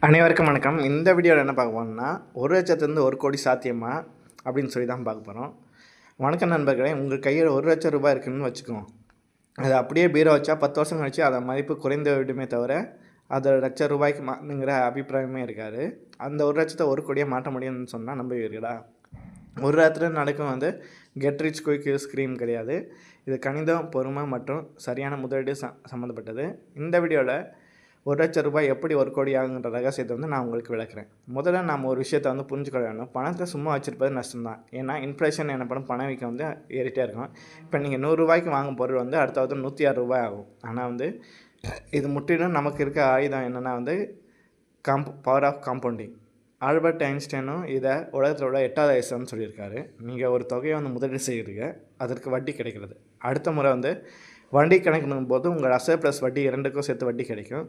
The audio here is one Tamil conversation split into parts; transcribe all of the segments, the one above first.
அனைவருக்கும் வணக்கம். இந்த வீடியோவில் என்ன பார்க்க போகிறோம்னா, 1,00,000 1 கோடி சாத்தியமா அப்படின்னு சொல்லி தான் பார்க்க போகிறோம். வணக்கம் நண்பர்களே. உங்கள் கையில் ரூ. 1,00,000 இருக்குன்னு வச்சுக்கோங்க. அது அப்படியே பீரோ வச்சா 10 வருஷம் கழிச்சு அதன் மதிப்பு குறைந்து விடுமே தவிர அது ரூ. 1,00,000 மாறுங்கிற அபிப்பிராயமே இருக்காது. அந்த 1,00,000 1 கோடியாக மாற்ற முடியும்னு சொன்னால் நம்புவீர்களா? ஒரு ராத்திரி நடக்கும் கெட் ரிச் குயிக் ஸ்கீம் கிடையாது. இது கணிதம், பொறுமை மற்றும் சரியான முதலீடு சம்மந்தப்பட்டது. இந்த வீடியோவில் ரூ. 1,00,000 எப்படி 1 கோடி ஆகுங்கிற ரகசியத்தை நான் உங்களுக்கு விளக்குறேன். முதல்ல நாம் ஒரு விஷயத்தை புரிஞ்சுக்கொள்ள வேண்டும். பணத்தை சும்மா வச்சுருப்பது நஷ்டம் தான். ஏன்னா இன்ஃப்ளேஷன் எனப்படும் பணவீக்கம் ஏறிட்டே இருக்கும். இப்போ நீங்கள் ரூ. 100 வாங்கும் பொருள் அடுத்தாவது ரூ. 106 ஆகும். ஆனால் இது முற்றிலும் நமக்கு இருக்க ஆயுதம் என்னென்னா பவர் ஆஃப் காம்பவுண்டிங். ஆல்பர்ட் ஐன்ஸ்டைனும் இதை உலகத்தில் உள்ள 8வது ஐசம்னு சொல்லியிருக்காரு. நீங்கள் ஒரு தொகையை முதலீடு செய்கிறீங்க, அதற்கு வட்டி கிடைக்கிறது. அடுத்த முறை வட்டி கணக்கிடும் போது உங்கள் அசல் ப்ளஸ் வட்டி 2க்கும் சேர்த்து வட்டி கிடைக்கும்.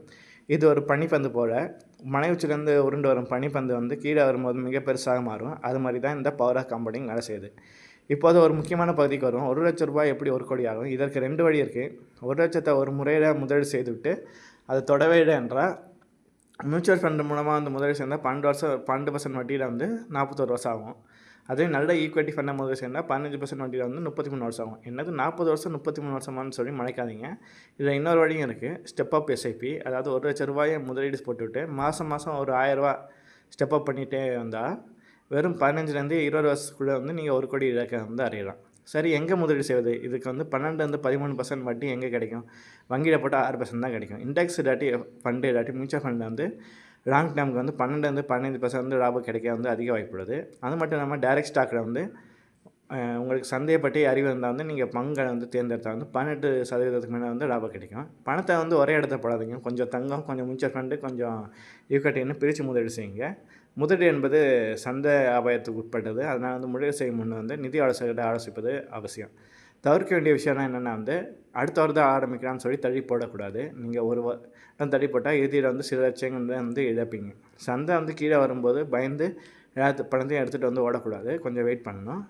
இது ஒரு பனிப்பந்து போல். மலை உச்சிலேருந்து உருண்டு வரும் பனிப்பந்து கீழே வரும்போது மிக பெருசாக மாறும். அது மாதிரி தான் இந்த பவர் ஆஃப் காம்பவுண்டிங் வேலை செய்யுது. இப்போது ஒரு முக்கியமான பகுதிக்கு வரும். ரூ. 1,00,000 எப்படி 1 கோடி ஆகும்? இதற்கு 2 வழி இருக்குது. 1,00,000 ஒரு முறையில் முதலீடு செய்துவிட்டு அதை தொடவே இல்லை என்றால் மியூச்சுவல் ஃபண்டு மூலமாக முதலீடு சேர்ந்தால் 12% வட்டியில் 41 வருஷம் ஆகும். அதே நல்ல ஈக்விட்டி ஃபண்டை முதல் சேர்ந்தால் 15% வட்டியில் 33 வருஷம் ஆகும். என்னது 40 வருஷம் 33 வருஷமானு சொல்லி மறைக்காதீங்க. இதில் இன்னொரு வழியும் இருக்குது. Step up SIP. அதாவது ரூ. 1,00,000 முதலீடு போட்டுவிட்டு மாதம் ஒரு ரூ. 1,000 ஸ்டெப் அப் பண்ணிகிட்டே வந்தால் வெறும் 15லேருந்து 20 வருஷத்துக்குள்ளே நீங்கள் 1 கோடி இலக்கை அடையலாம். சரி, எங்கே முதலீடு செய்வது? இதுக்கு 12-13% வட்டி எங்கே கிடைக்கும்? வங்கியில் போட்டால் 6% தான் கிடைக்கும். இண்டெக்ஸ் இல்லாட்டி ஃபண்டு இல்லாட்டி மியூச்சுவல் ஃபண்டு லாங் டேர்முக்கு 12-15% லாபம் கிடைக்க அதிக வாய்ப்புள்ளது. அது மட்டும் இல்லாமல் டைரக்ட் ஸ்டாக்கில் உங்களுக்கு சந்தேகப்பட்டு அறிவு இருந்தால் நீங்கள் பங்கை தேர்ந்தெடுத்தால் 18% மேலே லாபம் கிடைக்கும். பணத்தை ஒரே இடத்துல போடாதீங்க. கொஞ்சம் தங்கம், கொஞ்சம் மியூச்சுவல் ஃபண்டு, கொஞ்சம் ஈக்விட்டின்னு பிரித்து முதலீடு செய்யுங்க. முதலீடு என்பது சந்தை அபாயத்துக்கு உட்பட்டது. அதனால் முதலீடு செய்யும் முன்னே நிதி ஆலோசகர்கிட்ட ஆலோசிப்பது அவசியம். தவிர்க்க வேண்டிய விஷயம்னா என்னென்னா அடுத்த வருடம் ஆரம்பிக்கலாம்னு சொல்லி தள்ளி போடக்கூடாது. நீங்கள் ஒரு வருடம் தள்ளி போட்டால் இறுதியில் சில லட்சங்கள் இழப்பீங்க. சந்தை கீழே வரும்போது பயந்து பணத்தையும் எடுத்துகிட்டு ஓடக்கூடாது. கொஞ்சம் வெயிட் பண்ணணும்.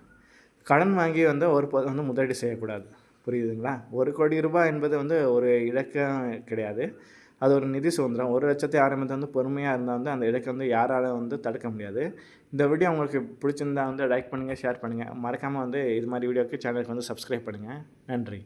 கடன் வாங்கி ஒரு முதலீடு செய்யக்கூடாது. புரியுதுங்களா? 1 கோடி ரூபாய் என்பது ஒரு இலக்கம் கிடையாது. அது ஒரு நிதி சுதந்திரம். 1,00,000 ஆரம்பித்து பொறுமையாக இருந்தால் அந்த இலக்கை யாராலும் தடுக்க முடியாது. இந்த வீடியோ உங்களுக்கு பிடிச்சிருந்தா லைக் பண்ணுங்கள், ஷேர் பண்ணுங்கள். மறக்காமல் இது மாதிரி வீடியோக்கு சேனலுக்கு சப்ஸ்கிரைப் பண்ணுங்கள். நன்றி.